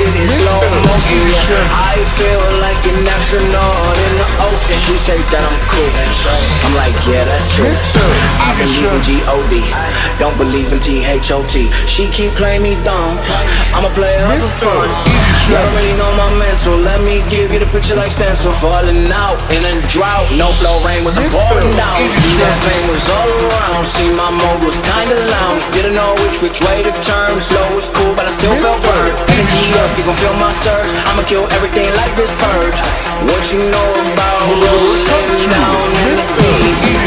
shit in slow motion. Yeah, I feel like an astronaut in the ocean. She say that I'm cool. I'm like, yeah, that's true. I believe in G-O-D, don't believe in T-H-O-T. She keep playing me dumb, I'm a player for fun. You don't really know my mental, let me give you the picture like stencil. Falling out in a drought, no flow rain was pouring down. See that pain was all around, see my mode was kinda lounge. Didn't know which way to turn, flow was cool but I still felt burned. Energy up, you gon' feel my surge, I'ma kill everything like this purge. What you know about rolling down in the beat?